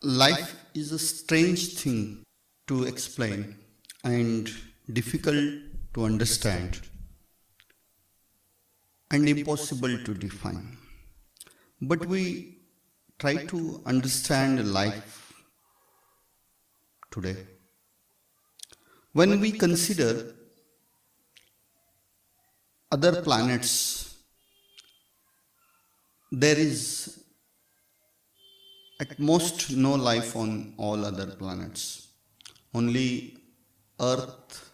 Life is a strange thing to explain and difficult to understand and impossible to define. But we try to understand life today. When we consider other planets, there is at most no life on all other planets. Only Earth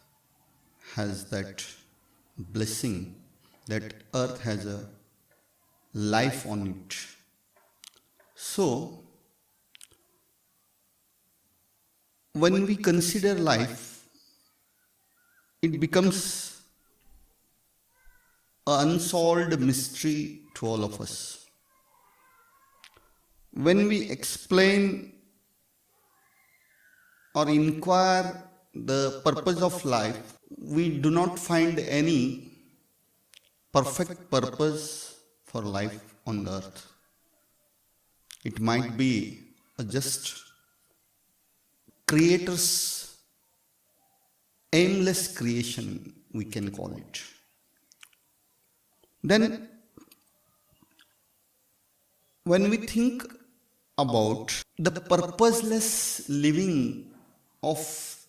has that blessing that Earth has a life on it. So, when we consider life, it becomes an unsolved mystery to all of us. When we explain or inquire the purpose of life, we do not find any perfect purpose for life on the earth. It might be a just creator's aimless creation, we can call it. Then, when we think about the purposeless living of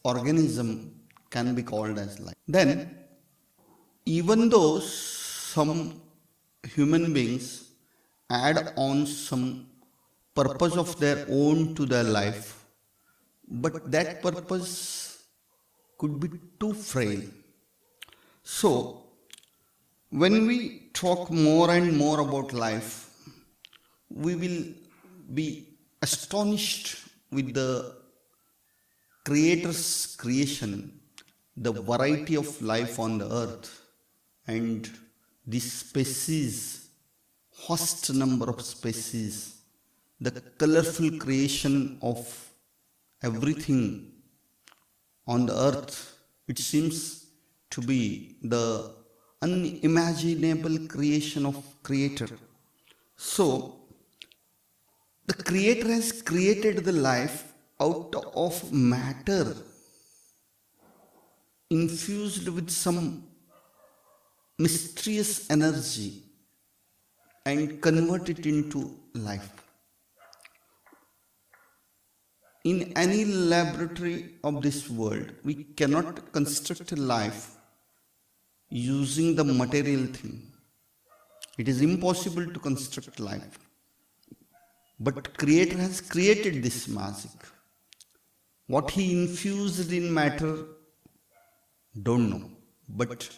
organism can be called as life, then even though some human beings add on some purpose of their own to their life, but that purpose could be too frail. So, when we talk more and more about life, we will be astonished with the Creator's creation, the variety of life on the earth, and the species, vast number of species, the colorful creation of everything on the earth. It seems to be the unimaginable creation of Creator. So, the Creator has created the life out of matter infused with some mysterious energy and convert it into life. In any laboratory of this world, we cannot construct a life using the material thing. It is impossible to construct life. But Creator has created this magic. What He infused in matter, don't know. But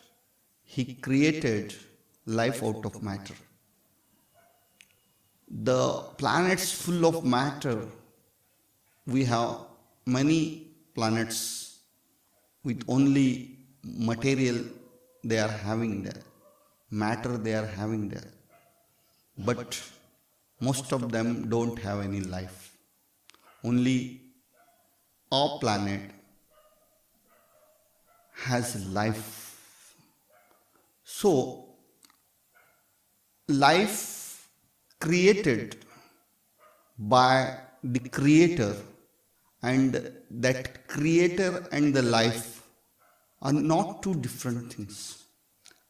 He created life out of matter. The planets full of matter, we have many planets with only material they are having there, matter they are having there. But most of them don't have any life. Only our planet has life. So, life created by the Creator, and that Creator and the life are not two different things.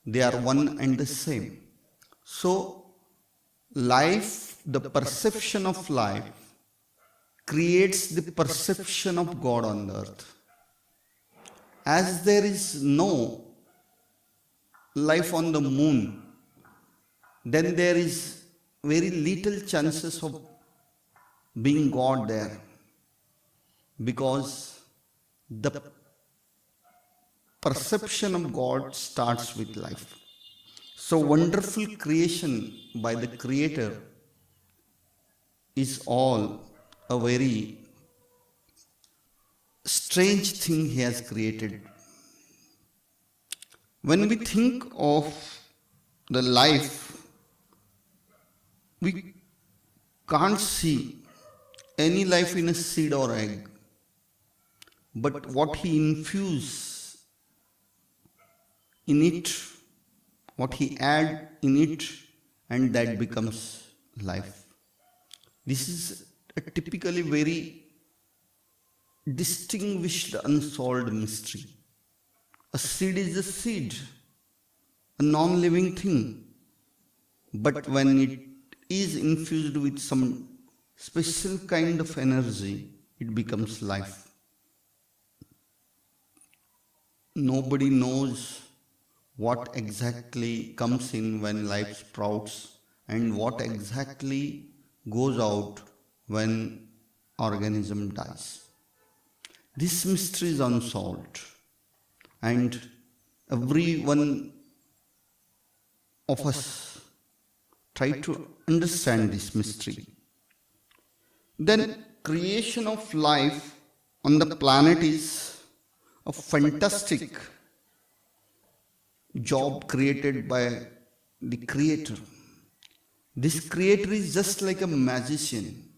They are one and the same. So, life, the perception of life, creates the perception of God on the earth. As there is no life on the moon, then there is very little chances of being God there, because the perception of God starts with life. So, wonderful creation by the Creator is all a very strange thing He has created. When we think of the life, we can't see any life in a seed or egg, but what He infused in it, what He add in it, and that becomes life. This is a typically very distinguished unsolved mystery. A seed is a seed, a non-living thing, but when it is infused with some special kind of energy, it becomes life. Nobody knows what exactly comes in when life sprouts and what exactly goes out when organism dies. This mystery is unsolved, and every one of us try to understand this mystery. Then creation of life on the planet is a fantastic job created by the creator. This creator is just like a magician.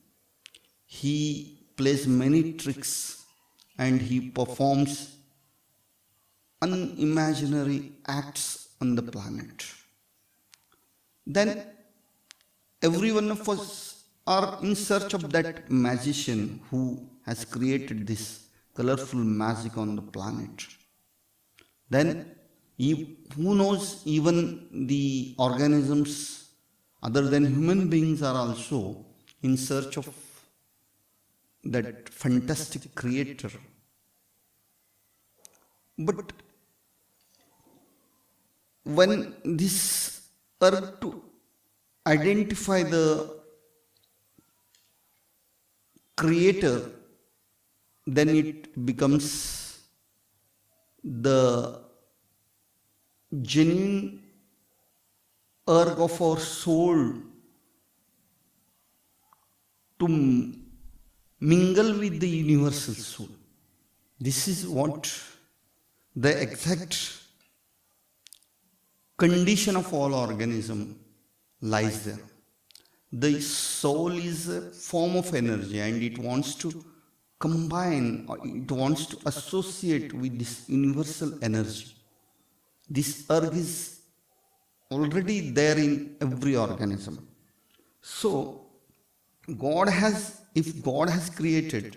He plays many tricks and he performs unimaginary acts on the planet. Then every one of us are in search of that magician who has created this colorful magic on the planet. Then who knows, even the organisms other than human beings are also in search of that fantastic creator. But when this earth to identify the creator, then it becomes the genuine urge of our soul to mingle with the universal soul. This is what the exact condition of all organism lies there. The soul is a form of energy and it wants to combine, or it wants to associate with this universal energy. This urge is already there in every organism. So, if God has created,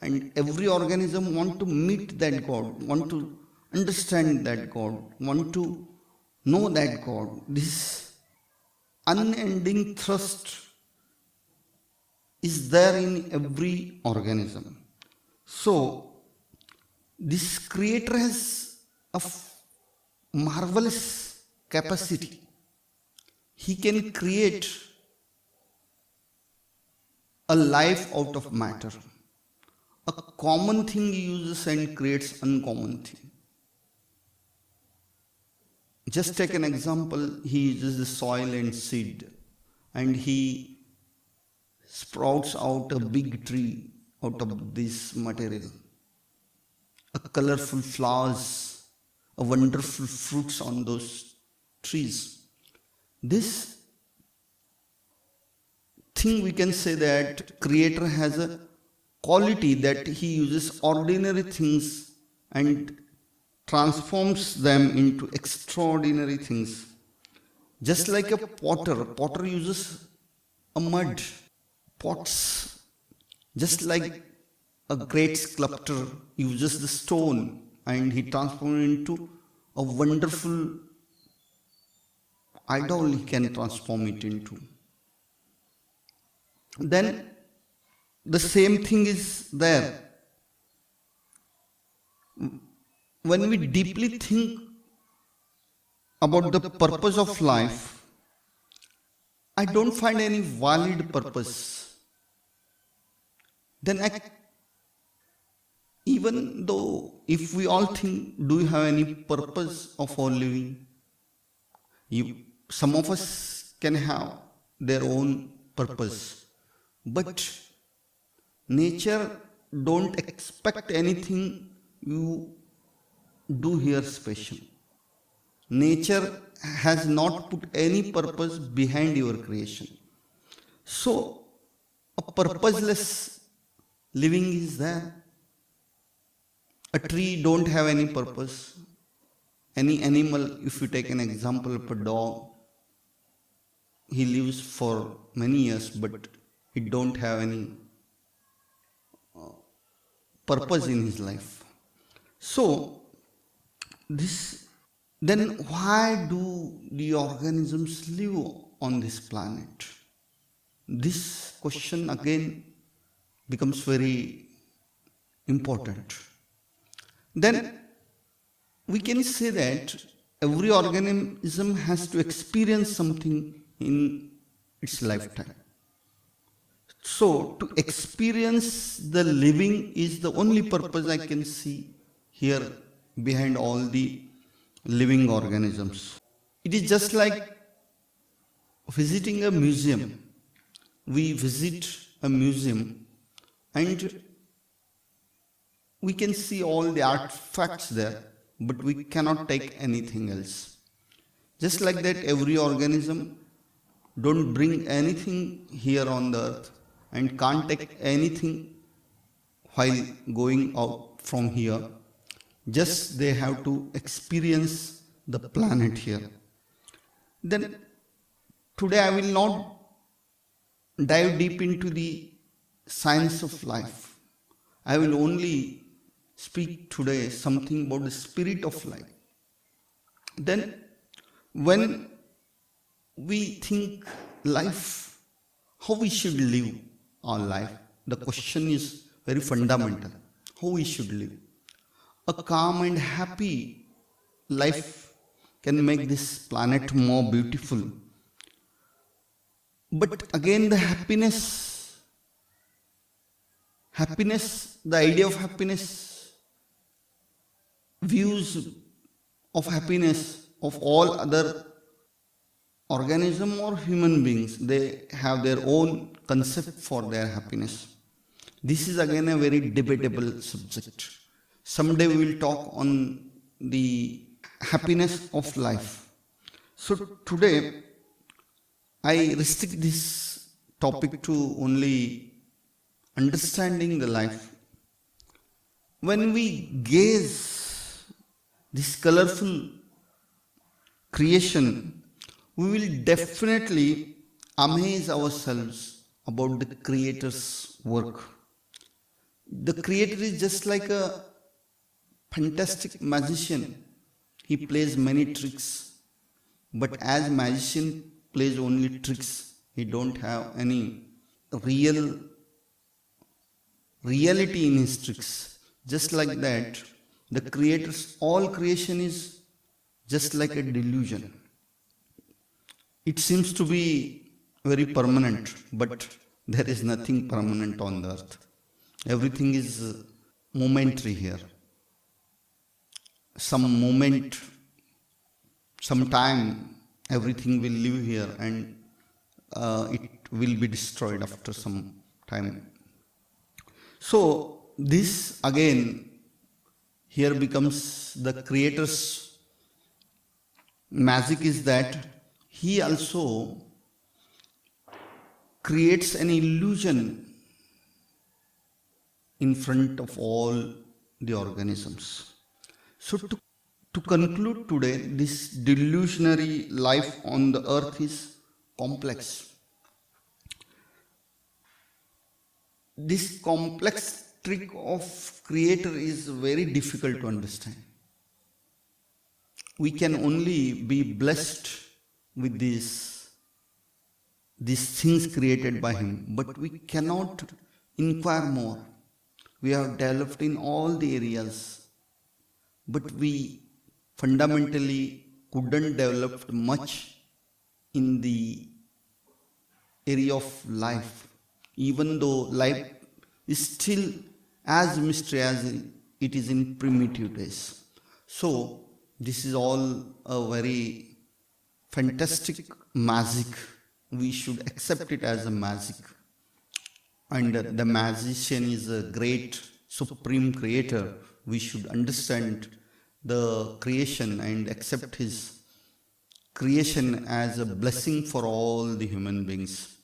and every organism want to meet that God, want to understand that God, want to know that God, this unending thirst is there in every organism. So, this creator has a marvelous capacity. He can create a life out of matter. A common thing he uses and creates uncommon thing. Just take an example, he uses the soil and seed and he sprouts out a big tree out of this material. A colorful flowers, a wonderful fruits on those trees. This thing we can say that creator has a quality that he uses ordinary things and transforms them into extraordinary things. Just like a potter uses a mud, pots. Just like a great sculptor uses the stone and he transforms it into a wonderful idol he can transform it into. Then the same thing is there. When we deeply think about the purpose of life, I don't find any valid purpose. Then even though if we all think, do you have any purpose of our living? Some of us can have their own purpose. But nature don't expect anything you do here special. Nature has not put any purpose behind your creation. So, a purposeless living is there. A tree don't have any purpose. Any animal, if you take an example of a dog, he lives for many years, but He don't have any purpose in his life. So this, then why do the organisms live on this planet? This question again becomes very important. Then we can say that every organism has to experience something in its lifetime. So, to experience the living is the only purpose I can see here behind all the living organisms. It is just like visiting a museum. We visit a museum and we can see all the artifacts there, but we cannot take anything else. Just like that, every organism don't bring anything here on the earth and can't take anything while going out from here. Just they have to experience the planet here. Then today I will not dive deep into the science of life. I will only speak today something about the spirit of life. Then when we think life, how we should live our life, the question is very fundamental. How we should live. A calm and happy life can make this planet more beautiful. But again, the happiness, the idea of happiness, views of happiness of all other organism or human beings, they have their own concept for their happiness. This is again a very debatable subject. Someday we will talk on the happiness of life. So today I restrict this topic to only understanding the life. When we gaze this colorful creation, we will definitely amaze ourselves about the Creator's work. The Creator is just like a fantastic magician. He plays many tricks, but as magician plays only tricks, he don't have any reality in his tricks. Just like that, the Creator's all creation is just like a delusion. It seems to be very permanent, but there is nothing permanent on the earth. Everything is momentary here. Some moment, some time, everything will live here and it will be destroyed after some time. So this again here becomes the Creator's magic is that he also creates an illusion in front of all the organisms. So to conclude today, this delusionary life on the earth is complex. This complex trick of Creator is very difficult to understand. We can only be blessed with these things created by Him, but we cannot inquire more. We have developed in all the areas, but we fundamentally couldn't develop much in the area of life, even though life is still as mystery as it is in primitive days. So this is all a very fantastic magic. We should accept it as a magic. And the magician is a great supreme creator. We should understand the creation and accept his creation as a blessing for all the human beings.